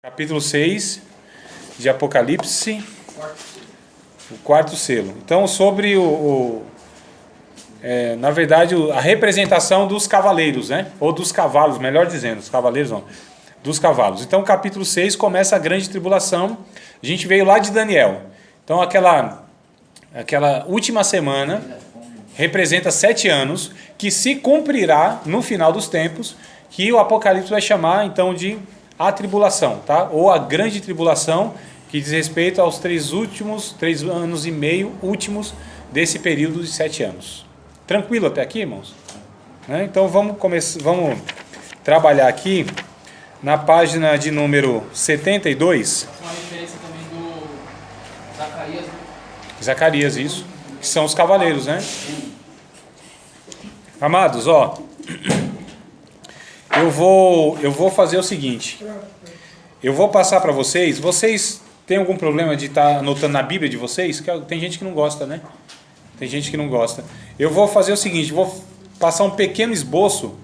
Capítulo 6 de Apocalipse, o quarto selo. Então, sobre na verdade, a representação dos cavaleiros, né? Ou dos cavalos, melhor dizendo, os cavaleiros não, dos cavalos. Então, capítulo 6 começa a grande tribulação. A gente veio lá de Daniel. Então, aquela última semana representa 7 anos, que se cumprirá no final dos tempos, que o Apocalipse vai chamar, então, de a tribulação, tá? Ou a grande tribulação, que diz respeito aos 3 anos e meio últimos desse período de 7 anos. Tranquilo até aqui, irmãos? Né? Então vamos trabalhar aqui na página de número 72. Uma referência também do Zacarias. Zacarias, isso. Que são os cavaleiros, né? Amados, ó. Eu vou fazer o seguinte. Eu vou passar para vocês. Vocês têm algum problema de estar anotando na Bíblia de vocês? Tem gente que não gosta, né? Tem gente que não gosta. Eu vou fazer o seguinte. Vou passar um pequeno esboço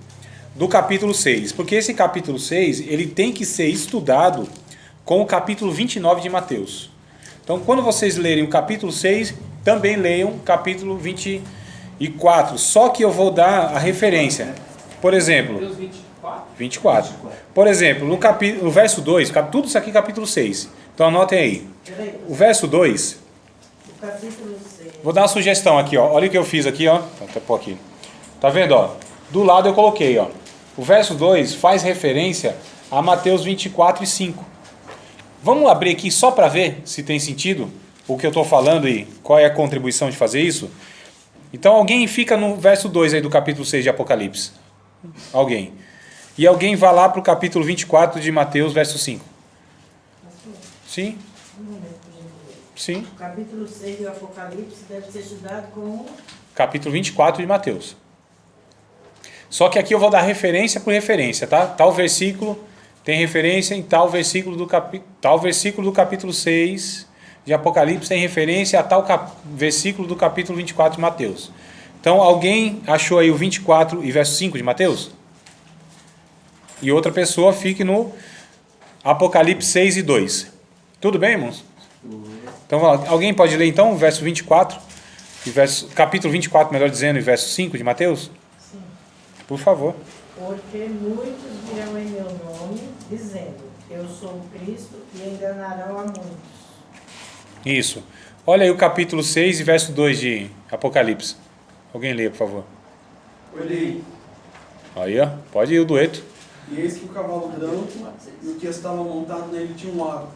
do capítulo 6. Porque esse capítulo 6, ele tem que ser estudado com o capítulo 29 de Mateus. Então, quando vocês lerem o capítulo 6, também leiam o capítulo 24. Só que eu vou dar a referência. Por exemplo... 24. Por exemplo, no verso 2, tudo isso aqui é capítulo 6. Então anotem aí. O verso 2. O capítulo 6. Vou dar uma sugestão aqui, ó. Olha o que eu fiz aqui, ó. Até pôr aqui. Tá vendo, ó? Do lado eu coloquei, ó. O verso 2 faz referência a Mateus 24 e 5. Vamos abrir aqui só para ver se tem sentido o que eu estou falando e qual é a contribuição de fazer isso. Então alguém fica no verso 2 aí do capítulo 6 de Apocalipse. Alguém. E alguém vai lá para o capítulo 24 de Mateus, verso 5. Sim? Sim. O capítulo 6 do Apocalipse deve ser estudado com... Capítulo 24 de Mateus. Só que aqui eu vou dar referência por referência, tá? Tal versículo tem referência em tal versículo do capítulo 6 de Apocalipse tem referência a tal versículo do capítulo 24 de Mateus. Então, alguém achou aí o 24 e verso 5 de Mateus? E outra pessoa fique no Apocalipse 6 e 2. Tudo bem, irmãos? Então, vamos lá. Alguém pode ler então o verso 24? Capítulo 24, melhor dizendo, e verso 5 de Mateus? Sim. Por favor. Porque muitos virão em meu nome, dizendo, eu sou o Cristo, e enganarão a muitos. Isso. Olha aí o capítulo 6 e verso 2 de Apocalipse. Alguém lê, por favor. Olhei, Aí, ó. Pode ir o dueto. e eis que o cavalo branco e o que estava montado nele tinha um arco,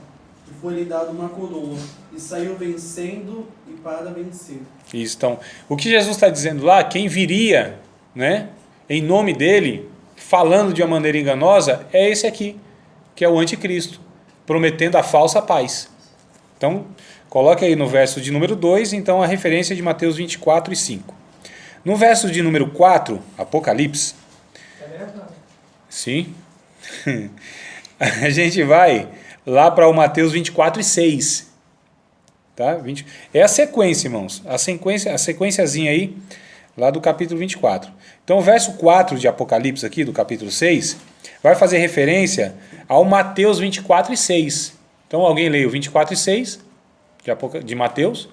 e foi-lhe dado uma coroa, e saiu vencendo e para vencer. Isso, então, o que Jesus está dizendo lá, quem viria, né, em nome dele, falando de uma maneira enganosa, é esse aqui, que é o anticristo, prometendo a falsa paz. Então, coloque aí no verso de número 2, então, a referência de Mateus 24 e 5. No verso de número 4, Apocalipse, sim, a gente vai lá para o Mateus 24 e 6. Tá? É a sequência, irmãos. A sequenciazinha aí, lá do capítulo 24. Então, o verso 4 de Apocalipse aqui, do capítulo 6, vai fazer referência ao Mateus 24 e 6. Então, alguém leia o 24 e 6 de Mateus.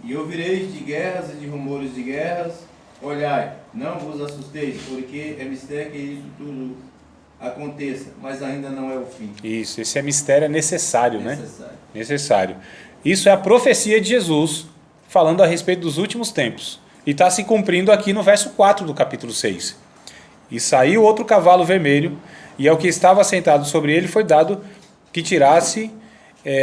E ouvireis de guerras e de rumores de guerras. Olhai, não vos assusteis, porque é mistério que isso tudo aconteça, mas ainda não é o fim. Isso, esse é mistério necessário, né? Necessário. Necessário. Isso é a profecia de Jesus, falando a respeito dos últimos tempos. E está se cumprindo aqui no verso 4 do capítulo 6. E saiu outro cavalo vermelho, e ao que estava sentado sobre ele foi dado que tirasse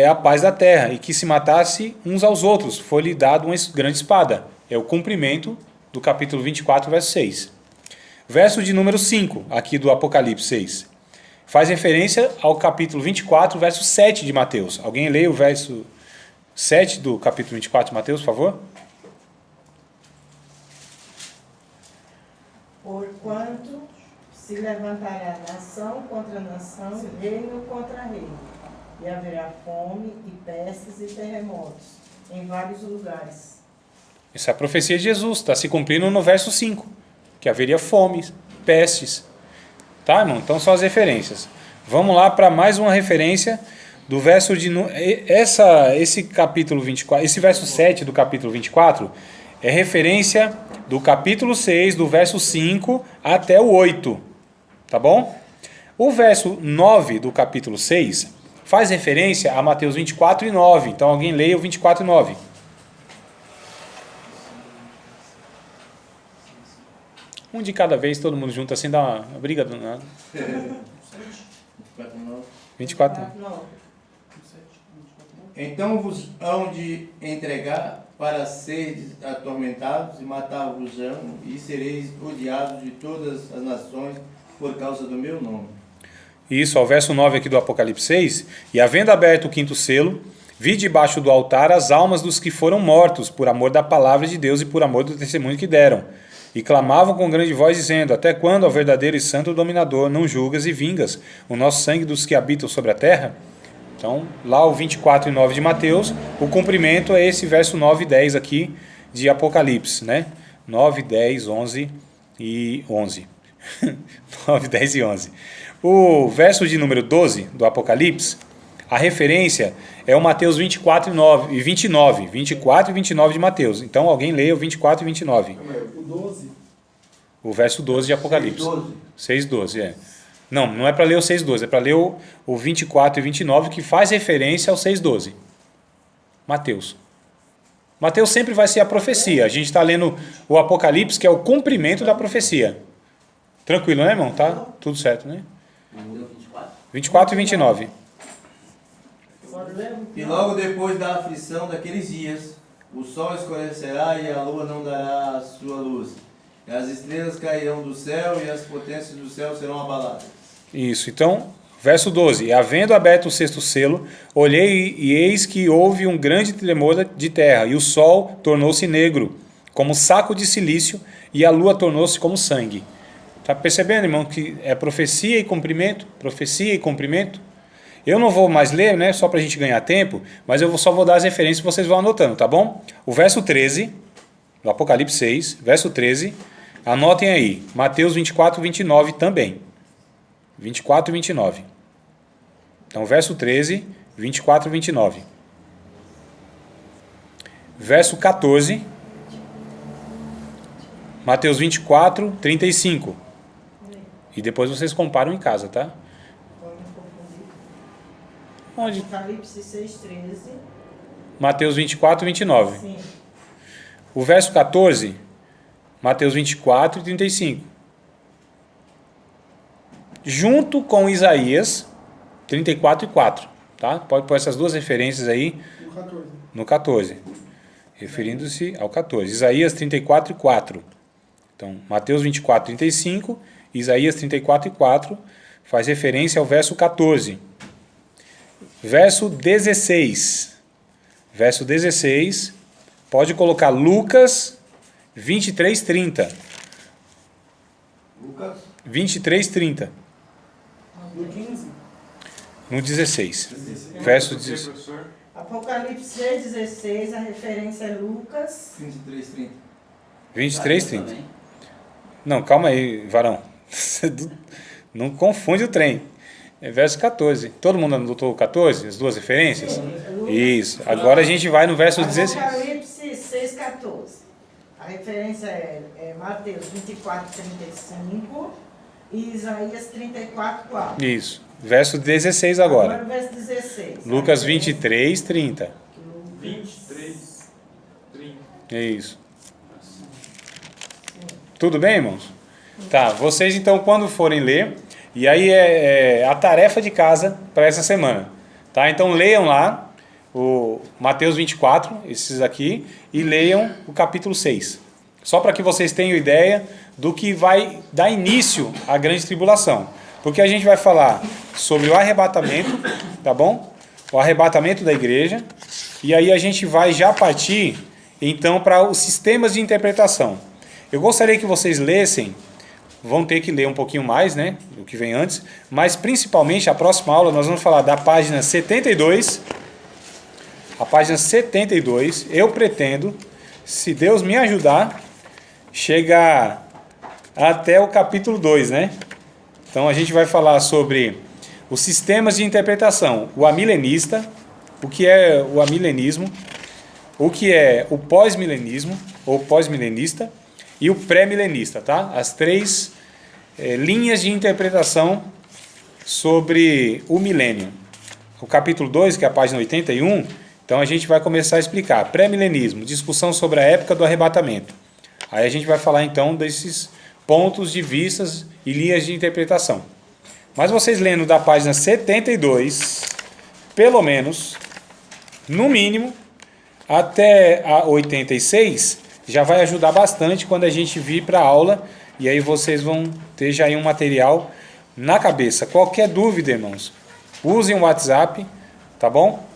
a paz da terra, e que se matasse uns aos outros. Foi-lhe dado uma grande espada. É o cumprimento do capítulo 24, verso 6. Verso de número 5, aqui do Apocalipse 6. Faz referência ao capítulo 24, verso 7 de Mateus. Alguém lê o verso 7 do capítulo 24 de Mateus, por favor? Porquanto se levantará nação contra nação, reino contra reino, e haverá fome e pestes e terremotos em vários lugares. Essa é a profecia de Jesus, está se cumprindo no verso 5, que haveria fome, pestes. Tá, irmão? Então são as referências. Vamos lá para mais uma referência do verso de... Esse capítulo 24, esse verso 7 do capítulo 24 é referência do capítulo 6, do verso 5 até o 8. Tá bom? O verso 9 do capítulo 6 faz referência a Mateus 24 e 9. Então alguém leia o 24 e 9. Um de cada vez, todo mundo junto, assim, dá uma briga do nada. 24. Não. Então vos hão de entregar para seres atormentados e matar-vos-ão, e sereis odiados de todas as nações por causa do meu nome. Isso, ao verso 9 aqui do Apocalipse 6. E havendo aberto o quinto selo, vi debaixo do altar as almas dos que foram mortos por amor da palavra de Deus e por amor do testemunho que deram. E clamavam com grande voz, dizendo: até quando, ó verdadeiro e santo dominador, não julgas e vingas o nosso sangue dos que habitam sobre a terra? Então, lá o 24 e 9 de Mateus, o cumprimento é esse verso 9 e 10 aqui de Apocalipse, né? 9, 10, 11 e 11. 9, 10 e 11. O verso de número 12 do Apocalipse, a referência é o Mateus 24 e 29. 24 e 29 de Mateus. Então, alguém leia o 24 e 29. O 12. O verso 12 de Apocalipse. 12. 6,12, é. Não é para ler o 6,12, é para ler o 24 e 29, que faz referência ao 6,12. Mateus. Mateus sempre vai ser a profecia. A gente está lendo o Apocalipse, que é o cumprimento da profecia. Tranquilo, né, irmão? Tá tudo certo, né? 24 e 29. E logo depois da aflição daqueles dias, o sol escurecerá e a lua não dará a sua luz. E as estrelas cairão do céu e as potências do céu serão abaladas. Isso, então, verso 12. E havendo aberto o sexto selo, olhei e eis que houve um grande tremor de terra, e o sol tornou-se negro, como saco de silício, e a lua tornou-se como sangue. Está percebendo, irmão, que é profecia e cumprimento? Profecia e cumprimento? Eu não vou mais ler, né, só para a gente ganhar tempo, mas eu só vou dar as referências que vocês vão anotando, tá bom? O verso 13, do Apocalipse 6, verso 13, anotem aí, Mateus 24, 29 também. 24 e 29. Então, verso 13, 24 e 29. Verso 14, Mateus 24, 35. E depois vocês comparam em casa, tá? Onde? Apocalipse 6,13. Mateus 24 e 29. Sim. O verso 14, Mateus 24 e 35. Junto com Isaías 34 e 4. Tá? Pode pôr essas duas referências aí No 14. no 14. Referindo-se ao 14. Isaías 34 e 4. Então, Mateus 24, 35, Isaías 34 e 4 faz referência ao verso 14. Verso 16. Verso 16, pode colocar Lucas 23, 30. Lucas 23, 30. No 15. No 16. Verso 16. Apocalipse 6,16, a referência é Lucas. 23, 30. 23, 30. Não, calma aí, varão. Não confunde o trem. É verso 14. Todo mundo anotou o 14, as duas referências? Isso. Agora a gente vai no verso 16. Apocalipse 6,14. A referência é Mateus 24, 35 e Isaías 34, 4. Isso. Verso 16 agora. o verso 16. Lucas 23, 30. 23, 30. É isso. Tudo bem, irmãos? Tá, vocês então quando forem ler, e aí é a tarefa de casa para essa semana, tá? Então leiam lá o Mateus 24, esses aqui, e leiam o capítulo 6. Só para que vocês tenham ideia do que vai dar início à grande tribulação. Porque a gente vai falar sobre o arrebatamento, tá bom? O arrebatamento da igreja, e aí a gente vai já partir então para os sistemas de interpretação. Eu gostaria que vocês lessem, vão ter que ler um pouquinho mais, né, do que vem antes, mas principalmente a próxima aula nós vamos falar da página 72. A página 72, eu pretendo, se Deus me ajudar, chegar até o capítulo 2, né? Então a gente vai falar sobre os sistemas de interpretação, o amilenista, o que é o amilenismo, o que é o pós-milenismo, ou pós-milenista, e o pré-milenista, tá? As três linhas de interpretação sobre o milênio. O capítulo 2, que é a página 81, então a gente vai começar a explicar. Pré-milenismo, discussão sobre a época do arrebatamento. Aí a gente vai falar então desses pontos de vistas e linhas de interpretação. Mas vocês lendo da página 72, pelo menos, no mínimo, até a 86, já vai ajudar bastante quando a gente vir para a aula, e aí vocês vão ter já aí um material na cabeça. Qualquer dúvida, irmãos, usem o WhatsApp, tá bom?